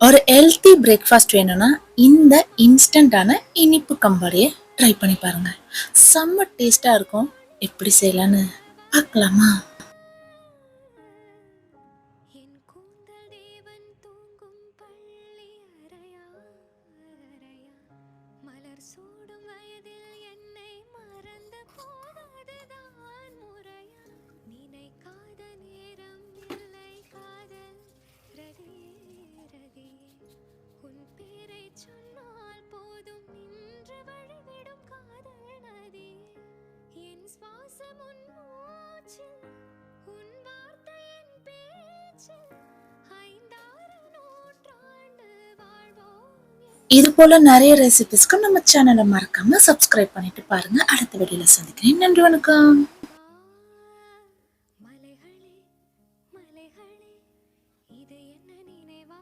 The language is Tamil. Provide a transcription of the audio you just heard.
ஒரு ஹெல்த்தி பிரேக்ஃபாஸ்ட் வேணும்னா இந்த இன்ஸ்டன்டான இனிப்பு கம்பாரியை ட்ரை பண்ணி பாருங்க. செம்ம டேஸ்டா இருக்கும். எப்படி செய்யலான்னு பார்க்கலாமா? இது போல நிறைய ரெசிபிஸ்க்கு நம்ம சேனலை மறக்காம சப்ஸ்கிரைப் பண்ணிட்டு பாருங்க. அடுத்த வீடியோல சந்திக்கிறேன். நன்றி, வணக்கம்.